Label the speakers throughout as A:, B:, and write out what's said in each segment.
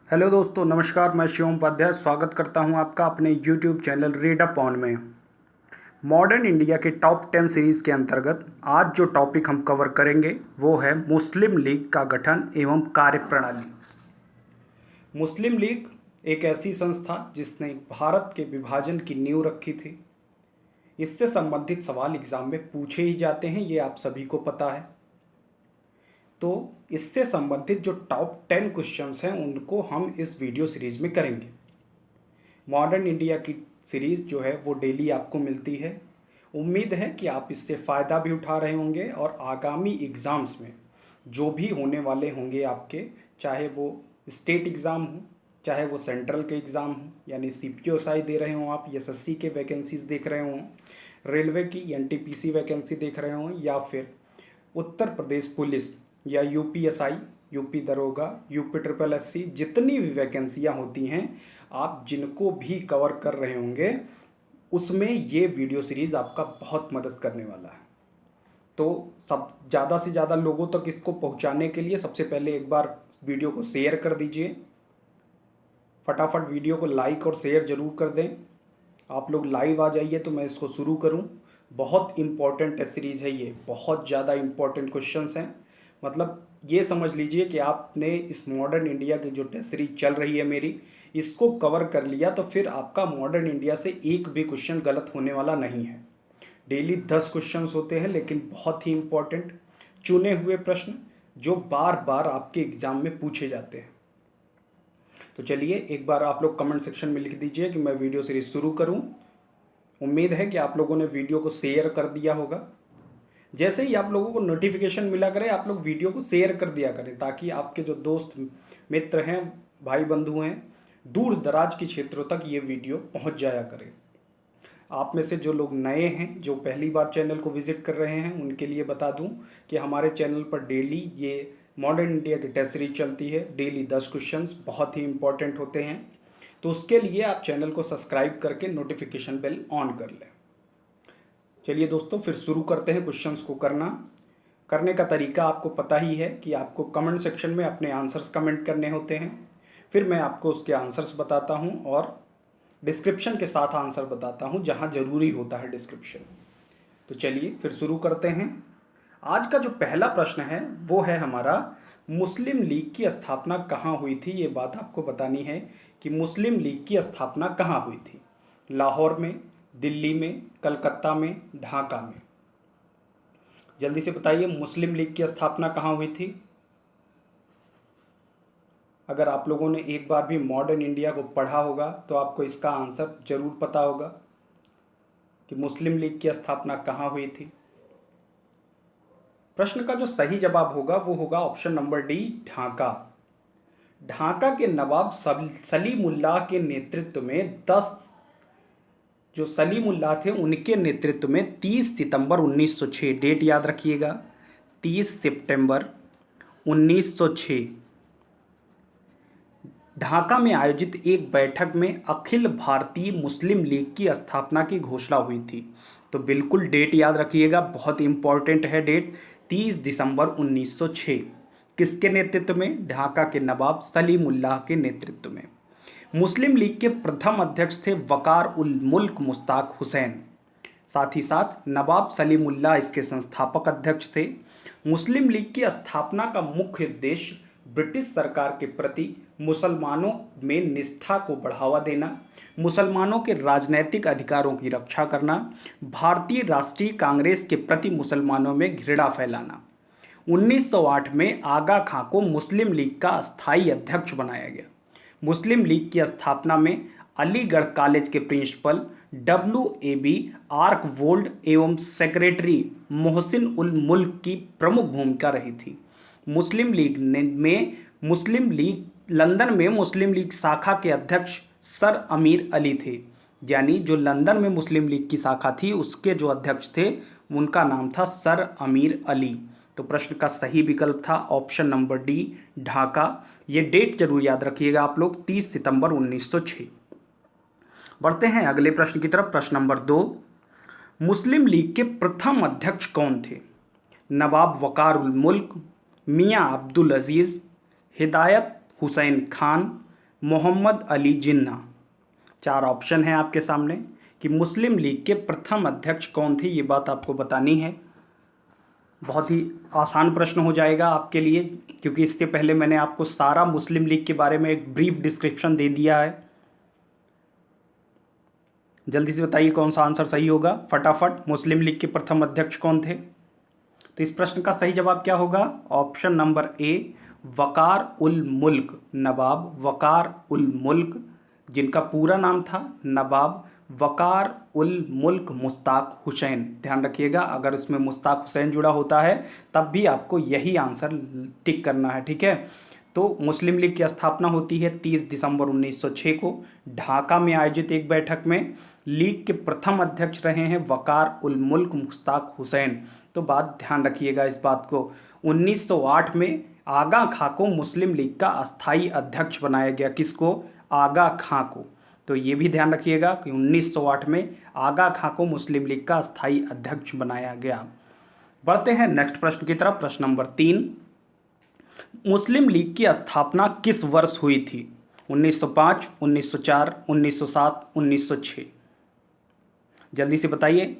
A: Hello दोस्तों, नमस्कार। मैं शिवम उपाध्याय स्वागत करता हूं आपका अपने YouTube channel read up on में। मॉडर्न इंडिया के टॉप 10 सीरीज़ के अंतर्गत आज जो टॉपिक हम कवर करेंगे वो है मुस्लिम लीग का गठन एवं कार्यप्रणाली। मुस्लिम लीग एक ऐसी संस्था जिसने भारत के विभाजन की नींव रखी थी। इससे संबंधित सवाल एग्जाम में पूछे ही जाते हैं, ये आप सभी को पता है। तो इससे संबंधित जो टॉप 10 क्वेश्चंस हैं उनको हम इस वीडियो सीरीज में करेंगे। मॉडर्न इंडिया की सीरीज़ जो है वो डेली आपको मिलती है। उम्मीद है कि आप इससे फ़ायदा भी उठा रहे होंगे और आगामी एग्ज़ाम्स में जो भी होने वाले होंगे आपके, चाहे वो स्टेट एग्ज़ाम हो, चाहे वो सेंट्रल के एग्ज़ाम हो यानी CPO-SI दे रहे हों, आप SSC के वैकेंसीज़ देख रहे हों, रेलवे की NTPC वैकेंसी देख रहे हों, या फिर उत्तर प्रदेश पुलिस या UPSI, यूपी दरोगा, UP SSC, जितनी भी वैकेंसियाँ होती हैं आप जिनको भी कवर कर रहे होंगे उसमें ये वीडियो सीरीज़ आपका बहुत मदद करने वाला है। तो सब ज़्यादा से ज़्यादा लोगों तक इसको पहुंचाने के लिए सबसे पहले एक बार वीडियो को शेयर कर दीजिए। फटाफट वीडियो को लाइक और शेयर ज़रूर कर दें। आप लोग लाइव आ जाइए तो मैं इसको शुरू करूं। बहुत इम्पॉर्टेंट सीरीज़ है ये, बहुत ज़्यादा इम्पॉर्टेंट क्वेश्चंस हैं। मतलब ये समझ लीजिए कि आपने इस मॉडर्न इंडिया की जो टेस्ट सीरीज चल रही है मेरी, इसको कवर कर लिया तो फिर आपका मॉडर्न इंडिया से एक भी क्वेश्चन गलत होने वाला नहीं है। डेली 10 क्वेश्चंस होते हैं, लेकिन बहुत ही इम्पॉर्टेंट चुने हुए प्रश्न जो बार बार आपके एग्ज़ाम में पूछे जाते हैं। तो चलिए एक बार आप लोग कमेंट सेक्शन में लिख दीजिए कि मैं वीडियो सीरीज शुरू करूं। उम्मीद है कि आप लोगों ने वीडियो को शेयर कर दिया होगा। जैसे ही आप लोगों को नोटिफिकेशन मिला करे आप लोग वीडियो को शेयर कर दिया करें, ताकि आपके जो दोस्त मित्र हैं, भाई बंधु हैं, दूर दराज के क्षेत्रों तक ये वीडियो पहुंच जाया करे। आप में से जो लोग नए हैं, जो पहली बार चैनल को विजिट कर रहे हैं, उनके लिए बता दूं कि हमारे चैनल पर डेली ये मॉडर्न इंडिया की टेस्ट सीरीज चलती है। डेली 10 क्वेश्चंस बहुत ही इंपॉर्टेंट होते हैं। तो उसके लिए आप चैनल को सब्सक्राइब करके नोटिफिकेशन बेल ऑन कर लें। चलिए दोस्तों, फिर शुरू करते हैं क्वेश्चंस को करने का तरीका आपको पता ही है कि आपको कमेंट सेक्शन में अपने आंसर्स कमेंट करने होते हैं। फिर मैं आपको उसके आंसर्स बताता हूं और डिस्क्रिप्शन के साथ आंसर बताता हूं जहां ज़रूरी होता है डिस्क्रिप्शन। तो चलिए फिर शुरू करते हैं। आज का जो पहला प्रश्न है वो है हमारा, मुस्लिम लीग की स्थापना कहाँ हुई थी। ये बात आपको बतानी है कि मुस्लिम लीग की स्थापना कहाँ हुई थी। लाहौर में, दिल्ली में, कलकत्ता में, ढाका में। जल्दी से बताइए, मुस्लिम लीग की स्थापना कहाँ हुई थी। अगर आप लोगों ने एक बार भी मॉडर्न इंडिया को पढ़ा होगा तो आपको इसका आंसर जरूर पता होगा कि मुस्लिम लीग की स्थापना कहाँ हुई थी। प्रश्न का जो सही जवाब होगा वो होगा option number D, Dhaka. Dhaka के नवाब सलीमुल्लाह के नेतृत्व में 10 जो सलीमुल्लाह थे उनके नेतृत्व में 30 सितंबर 1906, डेट याद रखिएगा, 30 सितंबर 1906 ढाका में आयोजित एक बैठक में अखिल भारतीय मुस्लिम लीग की स्थापना की घोषणा हुई थी। तो बिल्कुल डेट याद रखिएगा, बहुत इंपॉर्टेंट है डेट, 30 दिसंबर 1906। किसके नेतृत्व में? ढाका के नवाब सलीमुल्लाह के नेतृत्व में। मुस्लिम लीग के प्रथम अध्यक्ष थे वकार उल मुल्क मुश्ताक हुसैन। साथ ही साथ नवाब सलीमुल्लाह इसके संस्थापक अध्यक्ष थे। मुस्लिम लीग की स्थापना का मुख्य उद्देश्य ब्रिटिश सरकार के प्रति मुसलमानों में निष्ठा को बढ़ावा देना, मुसलमानों के राजनैतिक अधिकारों की रक्षा करना, भारतीय राष्ट्रीय कांग्रेस के प्रति मुसलमानों में घृणा फैलाना। 1908 में आगा खां को मुस्लिम लीग का अस्थायी अध्यक्ष बनाया गया। मुस्लिम लीग की स्थापना में अलीगढ़ कॉलेज के प्रिंसिपल WAB आर्कवोल्ड एवं सेक्रेटरी मोहसिन उल मुल्क की प्रमुख भूमिका रही थी। मुस्लिम लीग लंदन में मुस्लिम लीग शाखा के अध्यक्ष सर अमीर अली थे। यानी जो लंदन में मुस्लिम लीग की शाखा थी उसके जो अध्यक्ष थे उनका नाम था सर अमीर अली। तो प्रश्न का सही विकल्प था ऑप्शन नंबर डी, ढाका। ये डेट जरूर याद रखिएगा आप लोग, 30 सितंबर 1906। बढ़ते हैं अगले प्रश्न की तरफ। प्रश्न नंबर 2, मुस्लिम लीग के प्रथम अध्यक्ष कौन थे? नवाब वकार उल मुल्क, मियां अब्दुल अजीज, हिदायत हुसैन खान, मोहम्मद अली जिन्ना। चार ऑप्शन हैं आपके सामने कि मुस्लिम लीग के प्रथम अध्यक्ष कौन थे, ये बात आपको बतानी है। बहुत ही आसान प्रश्न हो जाएगा आपके लिए, क्योंकि इससे पहले मैंने आपको सारा मुस्लिम लीग के बारे में एक ब्रीफ डिस्क्रिप्शन दे दिया है। जल्दी से बताइए कौन सा आंसर सही होगा फटाफट। मुस्लिम लीग के प्रथम अध्यक्ष कौन थे? तो इस प्रश्न का सही जवाब क्या होगा? ऑप्शन नंबर ए, वकार उल मुल्क नवाब वकार उल मुल्क, जिनका पूरा नाम था नवाब वकार उल मुल्क मुश्ताक हुसैन। ध्यान रखिएगा, अगर इसमें मुश्ताक हुसैन जुड़ा होता है तब भी आपको यही आंसर टिक करना है, ठीक है। तो मुस्लिम लीग की स्थापना होती है 30 दिसंबर 1906 को ढाका में आयोजित एक बैठक में। लीग के प्रथम अध्यक्ष रहे हैं वकार उल मुल्क मुश्ताक हुसैन। तो बात ध्यान रखिएगा इस बात को। 1908 में आगा खां को मुस्लिम लीग का अस्थाई अध्यक्ष बनाया गया। किसको? आगा खां को। तो ये भी ध्यान रखिएगा कि 1908 में आगा खां को मुस्लिम लीग का अस्थाई अध्यक्ष बनाया गया। बढ़ते हैं नेक्स्ट प्रश्न की तरफ। प्रश्न नंबर 3, मुस्लिम लीग की स्थापना किस वर्ष हुई थी? 1905, 1904, 1907, 1906। जल्दी से बताइए।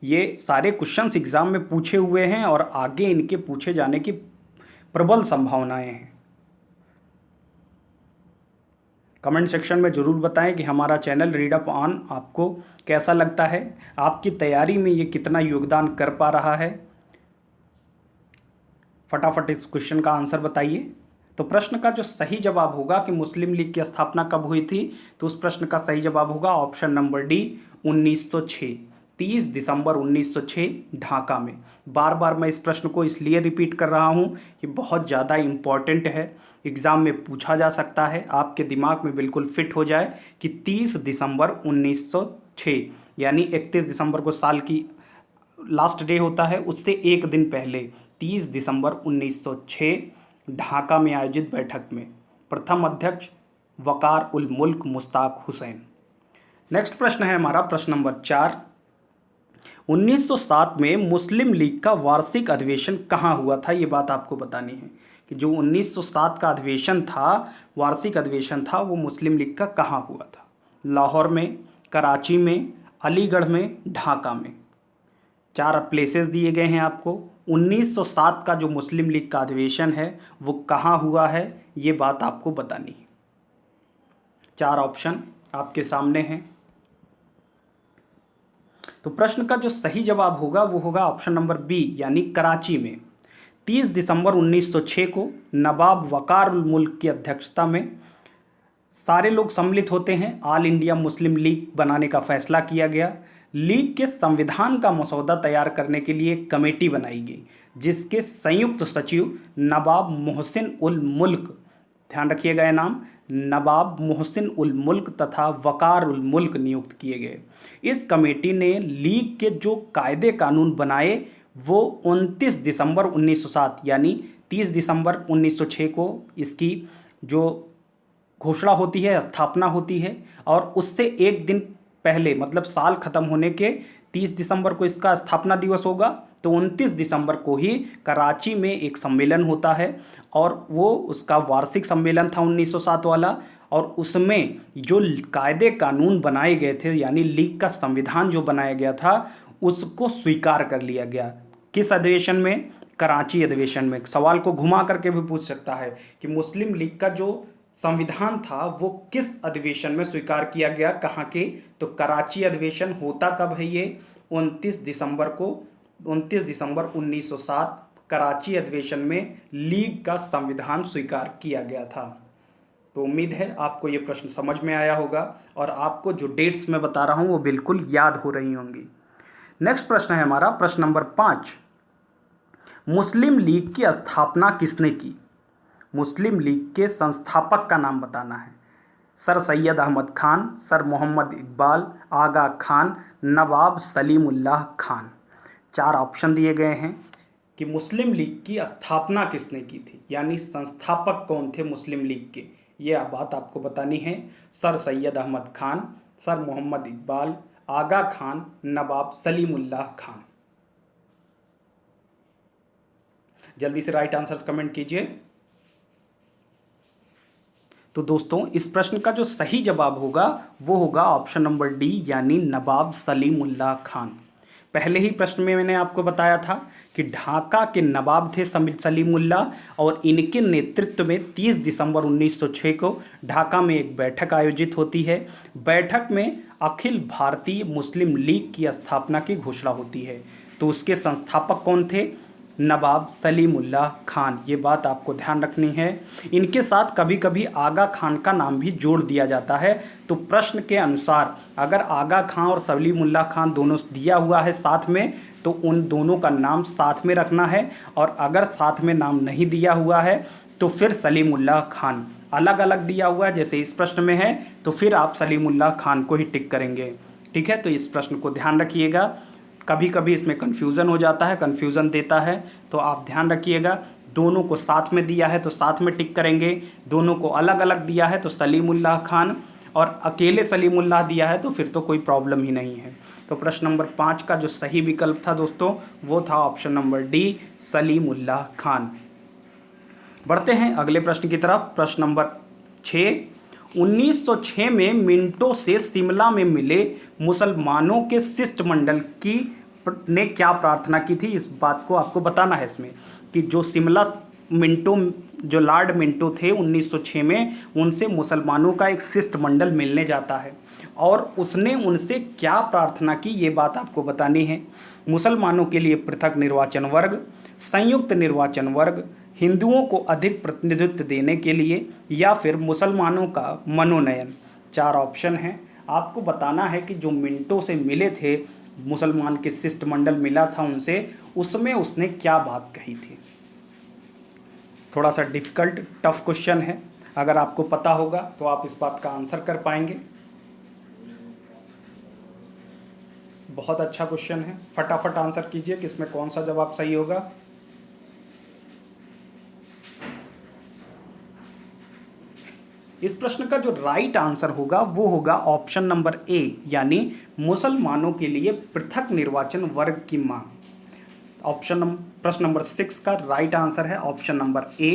A: ये सारे क्वेश्चंस एग्जाम में पूछे हुए हैं और आगे इनके पूछे जाने की प्रबल संभावनाएं हैं। कमेंट सेक्शन में ज़रूर बताएं कि हमारा चैनल रीड अप ऑन आपको कैसा लगता है, आपकी तैयारी में ये कितना योगदान कर पा रहा है। फटाफट इस क्वेश्चन का आंसर बताइए। तो प्रश्न का जो सही जवाब होगा कि मुस्लिम लीग की स्थापना कब हुई थी, तो उस प्रश्न का सही जवाब होगा ऑप्शन नंबर डी, 1906, 30 दिसंबर 1906 ढाका में। बार बार मैं इस प्रश्न को इसलिए रिपीट कर रहा हूं कि बहुत ज़्यादा इम्पॉर्टेंट है, एग्ज़ाम में पूछा जा सकता है, आपके दिमाग में बिल्कुल फिट हो जाए कि 30 दिसंबर 1906 यानी 31 दिसंबर को साल की लास्ट डे होता है, उससे एक दिन पहले 30 दिसंबर 1906 ढाका में आयोजित बैठक में प्रथम अध्यक्ष वकार उल मुल्क मुश्ताक हुसैन। नेक्स्ट प्रश्न है हमारा प्रश्न नंबर 4, 1907 में मुस्लिम लीग का वार्षिक अधिवेशन कहाँ हुआ था? ये बात आपको बतानी है कि जो 1907 का अधिवेशन था, वार्षिक अधिवेशन था, वो मुस्लिम लीग का कहाँ हुआ था? लाहौर में, कराची में, अलीगढ़ में, ढाका में। चार प्लेसेस दिए गए हैं आपको। 1907 का जो मुस्लिम लीग का अधिवेशन है वो कहाँ हुआ है, ये बात आपको बतानी है। चार ऑप्शन आपके सामने हैं। तो प्रश्न का जो सही जवाब होगा वो होगा ऑप्शन नंबर बी, यानी कराची में। 30 दिसंबर 1906 को नवाब वकार उल मुल्क की अध्यक्षता में सारे लोग सम्मिलित होते हैं। ऑल इंडिया मुस्लिम लीग बनाने का फैसला किया गया। लीग के संविधान का मसौदा तैयार करने के लिए एक कमेटी बनाई गई, जिसके संयुक्त सचिव नवाब मोहसिन उल मुल्क, ध्यान रखिएगा ये नाम, नवाब मोहसिन उल मुल्क तथा वकार उल मुल्क नियुक्त किए गए। इस कमेटी ने लीग के जो कायदे कानून बनाए वो 29 दिसंबर 1907 यानी 30 दिसंबर 1906 को इसकी जो घोषणा होती है, स्थापना होती है, और उससे एक दिन पहले मतलब साल खत्म होने के 30 दिसंबर को इसका स्थापना दिवस होगा। तो 29 दिसंबर को ही कराची में एक सम्मेलन होता है और वो उसका वार्षिक सम्मेलन था 1907 वाला, और उसमें जो कायदे कानून बनाए गए थे यानी लीग का संविधान जो बनाया गया था उसको स्वीकार कर लिया गया। किस अधिवेशन में? कराची अधिवेशन में। सवाल को घुमा करके भी पूछ सकता है कि मुस्लिम लीग का जो संविधान था वो किस अधिवेशन में स्वीकार किया गया, कहाँ के? तो कराची अधिवेशन होता कब है ये? 29 दिसंबर को, 29 दिसंबर 1907 कराची अधिवेशन में लीग का संविधान स्वीकार किया गया था। तो उम्मीद है आपको ये प्रश्न समझ में आया होगा और आपको जो डेट्स मैं बता रहा हूँ वो बिल्कुल याद हो रही होंगी। नेक्स्ट प्रश्न है हमारा प्रश्न नंबर 5, मुस्लिम लीग की स्थापना किसने की? मुस्लिम लीग के संस्थापक का नाम बताना है। सर सैयद अहमद खान, सर मोहम्मद इकबाल, आगा खान, नवाब सलीमुल्लाह खान। चार ऑप्शन दिए गए हैं कि मुस्लिम लीग की स्थापना किसने की थी, यानी संस्थापक कौन थे मुस्लिम लीग के, ये बात आपको बतानी है। सर सैयद अहमद खान, सर मोहम्मद इकबाल, आगा खान, नवाब सलीमुल्लाह खान। जल्दी से राइट आंसर्स कमेंट कीजिए। तो दोस्तों इस प्रश्न का जो सही जवाब होगा वो होगा ऑप्शन नंबर डी यानी नवाब सलीमुल्लाह खान। पहले ही प्रश्न में मैंने आपको बताया था कि ढाका के नवाब थे सलीमुल्लाह और इनके नेतृत्व में 30 दिसंबर 1906 को ढाका में एक बैठक आयोजित होती है। बैठक में अखिल भारतीय मुस्लिम लीग की स्थापना की घोषणा होती है। तो उसके संस्थापक कौन थे? नवाब सलीमुल्लाह खान। ये बात आपको ध्यान रखनी है। इनके साथ कभी कभी आगा खान का नाम भी जोड़ दिया जाता है। तो प्रश्न के अनुसार अगर आगा खान और सलीमुल्लाह खान दोनों दिया हुआ है साथ में, तो उन दोनों का नाम साथ में रखना है, और अगर साथ में नाम नहीं दिया हुआ है तो फिर सलीमुल्लाह खान। अलग अलग दिया हुआ है जैसे इस प्रश्न में है, तो फिर आप सलीमुल्लाह खान को ही टिक करेंगे। ठीक है, तो इस प्रश्न को ध्यान रखिएगा। कभी कभी इसमें कन्फ्यूज़न हो जाता है, कन्फ्यूज़न देता है, तो आप ध्यान रखिएगा। दोनों को साथ में दिया है तो साथ में टिक करेंगे, दोनों को अलग अलग दिया है तो सलीमुल्लाह खान, और अकेले सलीमुल्लाह दिया है तो फिर तो कोई प्रॉब्लम ही नहीं है। तो प्रश्न नंबर 5 का जो सही विकल्प था दोस्तों वो था option number D Salimullah Khan. बढ़ते हैं अगले प्रश्न की तरफ। प्रश्न नंबर 6, 1906 में मिंटो से शिमला में मिले मुसलमानों के शिष्टमंडल की ने क्या प्रार्थना की थी? इस बात को आपको बताना है इसमें कि जो शिमला मिंटो, जो लॉर्ड मिंटो थे 1906 में, उनसे मुसलमानों का एक शिष्टमंडल मिलने जाता है और उसने उनसे क्या प्रार्थना की, ये बात आपको बतानी है। मुसलमानों के लिए पृथक निर्वाचन वर्ग, संयुक्त निर्वाचन वर्ग, हिंदुओं को अधिक प्रतिनिधित्व देने के लिए, या फिर मुसलमानों का मनोनयन। 4 ऑप्शन हैं। आपको बताना है कि जो मिंटो से मिले थे, मुसलमान के शिष्टमंडल मिला था उनसे, उसमें उसने क्या बात कही थी। थोड़ा सा डिफिकल्ट टफ क्वेश्चन है। अगर आपको पता होगा तो आप इस बात का आंसर कर पाएंगे। बहुत अच्छा क्वेश्चन है, फटाफट आंसर कीजिए कि इसमें कौन सा जवाब सही होगा। इस प्रश्न का जो राइट आंसर होगा वो होगा ऑप्शन नंबर ए यानी मुसलमानों के लिए पृथक निर्वाचन वर्ग की मांग। प्रश्न नंबर 6 का राइट आंसर है ऑप्शन नंबर ए।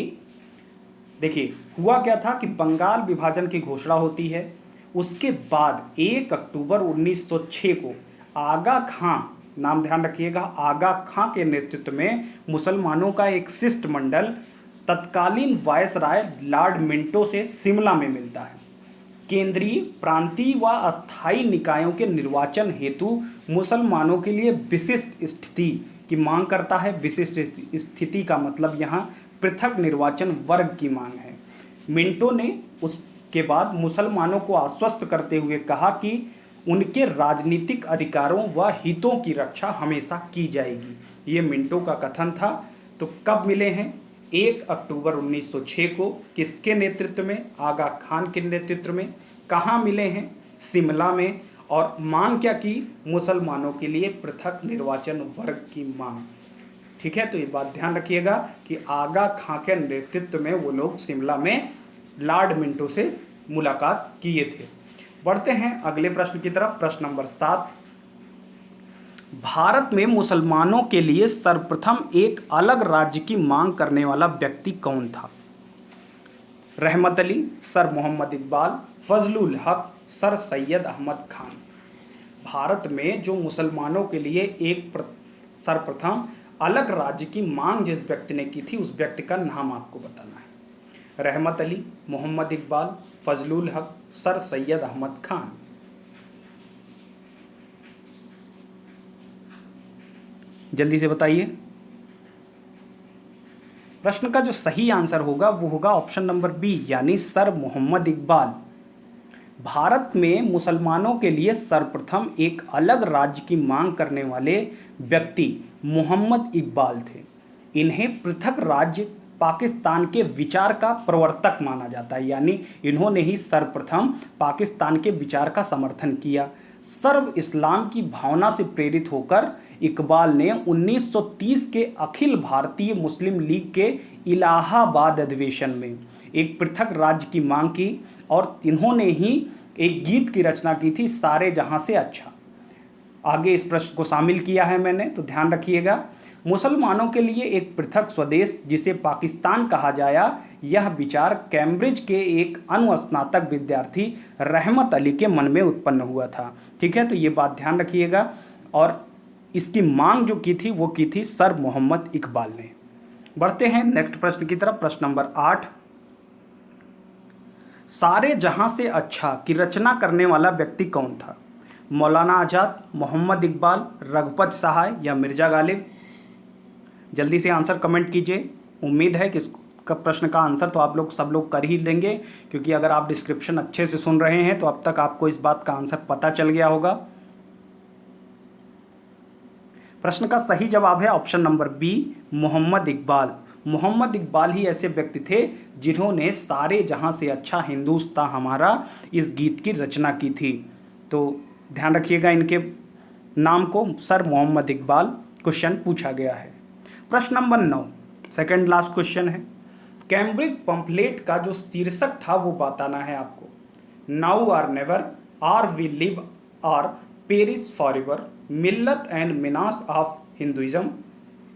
A: देखिए हुआ क्या था कि बंगाल विभाजन की घोषणा होती है, उसके बाद 1 अक्टूबर 1906 को आगा खां, नाम ध्यान रखिएगा, आगा खां के नेतृत्व में मुसलमानों का एक शिष्टमंडल तत्कालीन वायसराय लॉर्ड मिंटो से शिमला में मिलता है। केंद्रीय, प्रांतीय व अस्थायी निकायों के निर्वाचन हेतु मुसलमानों के लिए विशिष्ट स्थिति की मांग करता है। विशिष्ट स्थिति का मतलब यहाँ पृथक निर्वाचन वर्ग की मांग है। मिंटो ने उसके बाद मुसलमानों को आश्वस्त करते हुए कहा कि उनके राजनीतिक अधिकारों व हितों की रक्षा हमेशा की जाएगी। ये मिंटो का कथन था। तो कब मिले हैं? 1 अक्टूबर 1906 को। किसके नेतृत्व में? आगा खान के नेतृत्व में। कहाँ मिले हैं? शिमला में। और मांग क्या की? मुसलमानों के लिए पृथक निर्वाचन वर्ग की मांग। ठीक है, तो ये बात ध्यान रखिएगा कि आगा खां के नेतृत्व में वो लोग शिमला में लॉर्ड मिंटो से मुलाकात किए थे। बढ़ते हैं अगले प्रश्न की तरफ। प्रश्न नंबर 7, भारत में मुसलमानों के लिए सर्वप्रथम एक अलग राज्य की मांग करने वाला व्यक्ति कौन था? रहमत अली, सर मोहम्मद इकबाल, फजलुल हक, सर सैयद अहमद खान। भारत में जो मुसलमानों के लिए एक सर्वप्रथम अलग राज्य की मांग जिस व्यक्ति ने की थी, उस व्यक्ति का नाम आपको बताना है। रहमत अली, मोहम्मद इकबाल, फजलुल हक, सर सैयद अहमद खान। जल्दी से बताइए। प्रश्न का जो सही आंसर होगा वो होगा ऑप्शन नंबर बी यानी सर मोहम्मद इकबाल। भारत में मुसलमानों के लिए सर्वप्रथम एक अलग राज्य की मांग करने वाले व्यक्ति मोहम्मद इकबाल थे। इन्हें पृथक राज्य पाकिस्तान के विचार का प्रवर्तक माना जाता है, यानी इन्होंने ही सर्वप्रथम पाकिस्तान के विचार का समर्थन किया। सर्व इस्लाम की भावना से प्रेरित होकर इकबाल ने 1930 के अखिल भारतीय मुस्लिम लीग के इलाहाबाद अधिवेशन में एक पृथक राज्य की मांग की और इन्होंने ही एक गीत की रचना की थी, सारे जहां से अच्छा। आगे इस प्रश्न को शामिल किया है मैंने, तो ध्यान रखिएगा। मुसलमानों के लिए एक पृथक स्वदेश जिसे पाकिस्तान कहा जाया, यह विचार कैम्ब्रिज के एक अनुस्नातक विद्यार्थी रहमत अली के मन में उत्पन्न हुआ था। ठीक है, तो ये बात ध्यान रखिएगा। और इसकी मांग जो की थी वो की थी सर मोहम्मद इकबाल ने। बढ़ते हैं नेक्स्ट प्रश्न की तरफ। प्रश्न नंबर 8, सारे जहां से अच्छा की रचना करने वाला व्यक्ति कौन था? मौलाना आज़ाद, मोहम्मद इकबाल, रघुपत सहाय या मिर्ज़ा गालिब? जल्दी से आंसर कमेंट कीजिए। उम्मीद है कि इसका प्रश्न का आंसर तो आप लोग सब लोग कर ही लेंगे, क्योंकि अगर आप डिस्क्रिप्शन अच्छे से सुन रहे हैं तो अब तक आपको इस बात का आंसर पता चल गया होगा। प्रश्न का सही जवाब है option number B, Mohammad Iqbal. Mohammad Iqbal ही ऐसे व्यक्ति थे जिन्होंने सारे जहां से अच्छा हिंदुस्तान हमारा इस गीत की रचना की थी। तो ध्यान रखिएगा इनके नाम को, सर मोहम्मद इकबाल क्वेश्चन पूछा गया है। प्रश्न नंबर 9, सेकंड लास्ट क्वेश्चन है। कैम्ब्रिज पंपलेट का जो शीर्षक था वो बताना है आपको। Now or never, are we live और पेरिस फॉरएवर, मिल्लत एंड मिनास ऑफ हिंदुइज्म,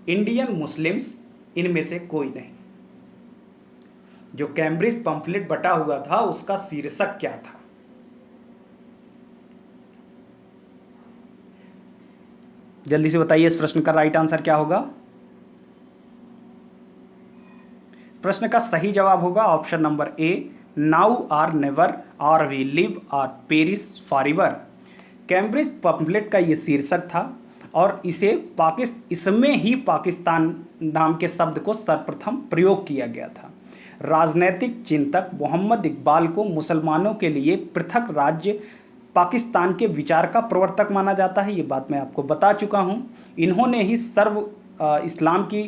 A: इंडियन मुस्लिम्स, इनमें से कोई नहीं। जो कैम्ब्रिज पंपलेट बटा हुआ था उसका शीर्षक क्या था? जल्दी से बताइए इस प्रश्न का राइट आंसर क्या होगा। प्रश्न का सही जवाब होगा option number A, now or never, are we live और पेरिस फॉरएवर। कैम्ब्रिज पंपलेट का ये शीर्षक था और इसमें ही पाकिस्तान नाम के शब्द को सर्वप्रथम प्रयोग किया गया था। राजनैतिक चिंतक मोहम्मद इकबाल को मुसलमानों के लिए पृथक राज्य पाकिस्तान के विचार का प्रवर्तक माना जाता है, ये बात मैं आपको बता चुका हूँ। इन्होंने ही इस्लाम की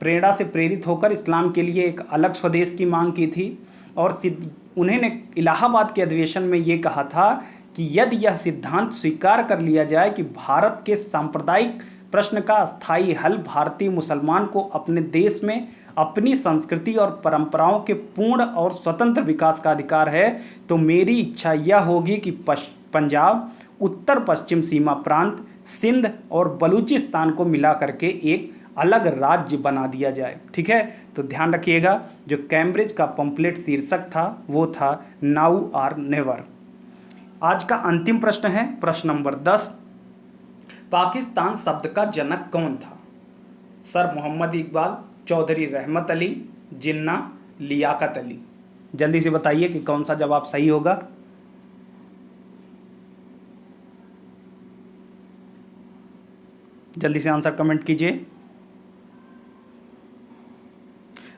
A: प्रेरणा से प्रेरित होकर इस्लाम के लिए एक अलग स्वदेश की मांग की थी और उन्होंने इलाहाबाद के अधिवेशन में ये कहा था कि यदि यह सिद्धांत स्वीकार कर लिया जाए कि भारत के सांप्रदायिक प्रश्न का स्थायी हल भारतीय मुसलमान को अपने देश में अपनी संस्कृति और परंपराओं के पूर्ण और स्वतंत्र विकास का अधिकार है, तो मेरी इच्छा यह होगी कि पंजाब, उत्तर पश्चिम सीमा प्रांत, सिंध और बलूचिस्तान को मिला करके एक अलग राज्य बना दिया जाए। ठीक है, तो ध्यान रखिएगा जो कैम्ब्रिज का पंपलेट शीर्षक था वो था नाउ और नेवर। आज का अंतिम प्रश्न है प्रश्न नंबर 10, पाकिस्तान शब्द का जनक कौन था? सर मोहम्मद इकबाल, चौधरी रहमत अली, जिन्ना, लियाकत अली? जल्दी से बताइए कि कौन सा जवाब सही होगा। जल्दी से आंसर कमेंट कीजिए।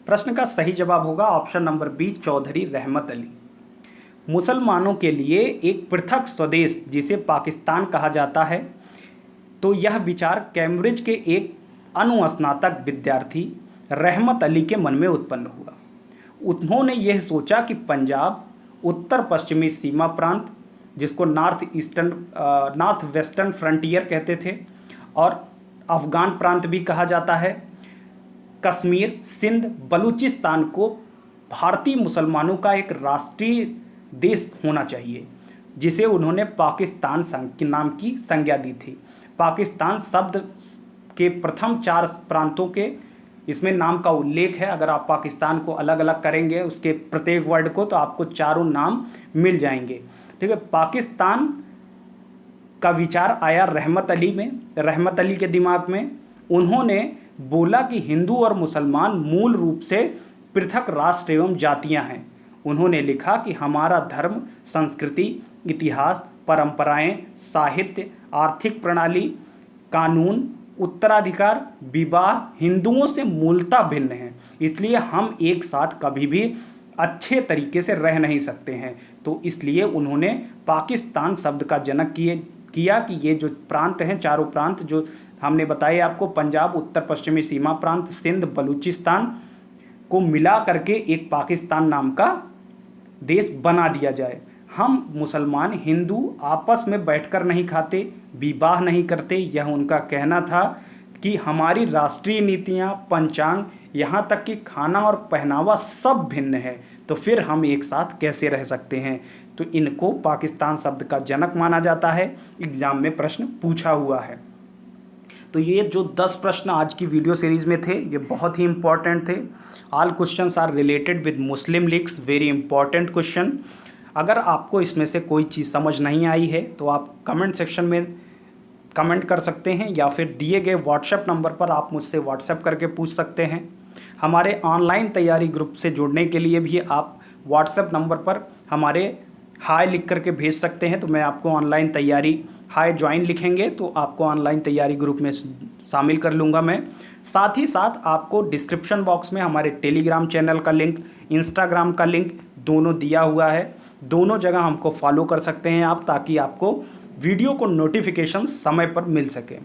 A: प्रश्न का सही जवाब होगा ऑप्शन नंबर बी, चौधरी रहमत अली। मुसलमानों के लिए एक पृथक स्वदेश जिसे पाकिस्तान कहा जाता है, तो यह विचार कैम्ब्रिज के एक अनुस्नातक विद्यार्थी रहमत अली के मन में उत्पन्न हुआ। उन्होंने यह सोचा कि पंजाब, उत्तर पश्चिमी सीमा प्रांत जिसको नॉर्थ वेस्टर्न फ्रंटियर कहते थे और अफगान प्रांत भी कहा जाता है, कश्मीर, सिंध, बलूचिस्तान को भारतीय मुसलमानों का एक राष्ट्रीय देश होना चाहिए, जिसे उन्होंने पाकिस्तान के नाम की संज्ञा दी थी। पाकिस्तान शब्द के प्रथम 4 प्रांतों के इसमें नाम का उल्लेख है। अगर आप पाकिस्तान को अलग अलग करेंगे उसके प्रत्येक वर्ड को, तो आपको चारों नाम मिल जाएंगे। ठीक है, पाकिस्तान का विचार आया रहमत अली के दिमाग में। उन्होंने बोला कि हिंदू और मुसलमान मूल रूप से पृथक राष्ट्र एवं जातियां हैं। उन्होंने लिखा कि हमारा धर्म, संस्कृति, इतिहास, परंपराएं, साहित्य, आर्थिक प्रणाली, कानून, उत्तराधिकार, विवाह हिंदुओं से मूलतः भिन्न है, इसलिए हम एक साथ कभी भी अच्छे तरीके से रह नहीं सकते हैं। तो इसलिए उन्होंने पाकिस्तान शब्द का जनक किया कि ये जो प्रांत हैं, चारों प्रांत जो हमने बताए आपको, पंजाब, उत्तर पश्चिमी सीमा प्रांत, सिंध, बलूचिस्तान को मिला करके एक पाकिस्तान नाम का देश बना दिया जाए। हम मुसलमान हिंदू आपस में बैठकर नहीं खाते, विवाह नहीं करते, यह उनका कहना था कि हमारी राष्ट्रीय नीतियाँ, पंचांग, यहाँ तक कि खाना और पहनावा सब भिन्न है, तो फिर हम एक साथ कैसे रह सकते हैं। तो इनको पाकिस्तान शब्द का जनक माना जाता है, एग्जाम में प्रश्न पूछा हुआ है। तो ये जो 10 प्रश्न आज की वीडियो सीरीज़ में थे ये बहुत ही इंपॉर्टेंट थे। All questions are related with Muslim leagues, very important question. अगर आपको इसमें से कोई चीज़ समझ नहीं आई है तो आप कमेंट सेक्शन में कमेंट कर सकते हैं या फिर दिए गए व्हाट्सएप नंबर पर आप मुझसे व्हाट्सएप करके पूछ सकते हैं। हमारे ऑनलाइन तैयारी ग्रुप से जुड़ने के लिए भी आप व्हाट्सएप नंबर पर हमारे हाय लिख करके भेज सकते हैं, तो मैं आपको ऑनलाइन तैयारी हाय ज्वाइन लिखेंगे तो आपको ऑनलाइन तैयारी ग्रुप में शामिल कर लूँगा मैं। साथ ही साथ आपको डिस्क्रिप्शन बॉक्स में हमारे टेलीग्राम चैनल का लिंक, इंस्टाग्राम का लिंक दोनों दिया हुआ है। दोनों जगह हमको फॉलो कर सकते हैं आप, ताकि आपको वीडियो को नोटिफिकेशन समय पर मिल सके।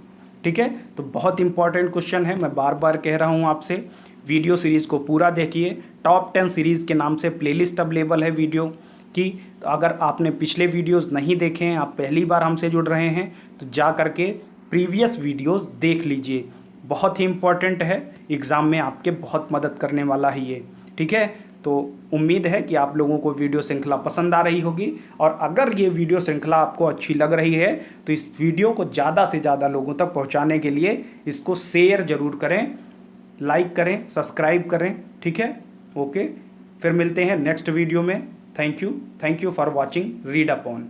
A: ठीक है, तो बहुत इंपॉर्टेंट क्वेश्चन है, मैं बार बार कह रहा हूँ आपसे, वीडियो सीरीज़ को पूरा देखिए। टॉप 10 सीरीज़ के नाम से प्लेलिस्ट अवेलेबल है वीडियो की। तो अगर आपने पिछले वीडियोस नहीं देखे हैं, आप पहली बार हमसे जुड़ रहे हैं, तो जा करके प्रीवियस वीडियोस देख लीजिए। बहुत ही इंपॉर्टेंट है, एग्ज़ाम में आपके बहुत मदद करने वाला है ये। ठीक है, तो उम्मीद है कि आप लोगों को वीडियो श्रृंखला पसंद आ रही होगी, और अगर ये वीडियो श्रृंखला आपको अच्छी लग रही है तो इस वीडियो को ज़्यादा से ज़्यादा लोगों तक पहुंचाने के लिए इसको शेयर ज़रूर करें, लाइक करें, सब्सक्राइब करें। ठीक है, ओके, फिर मिलते हैं नेक्स्ट वीडियो में। Thank you for watching read upon.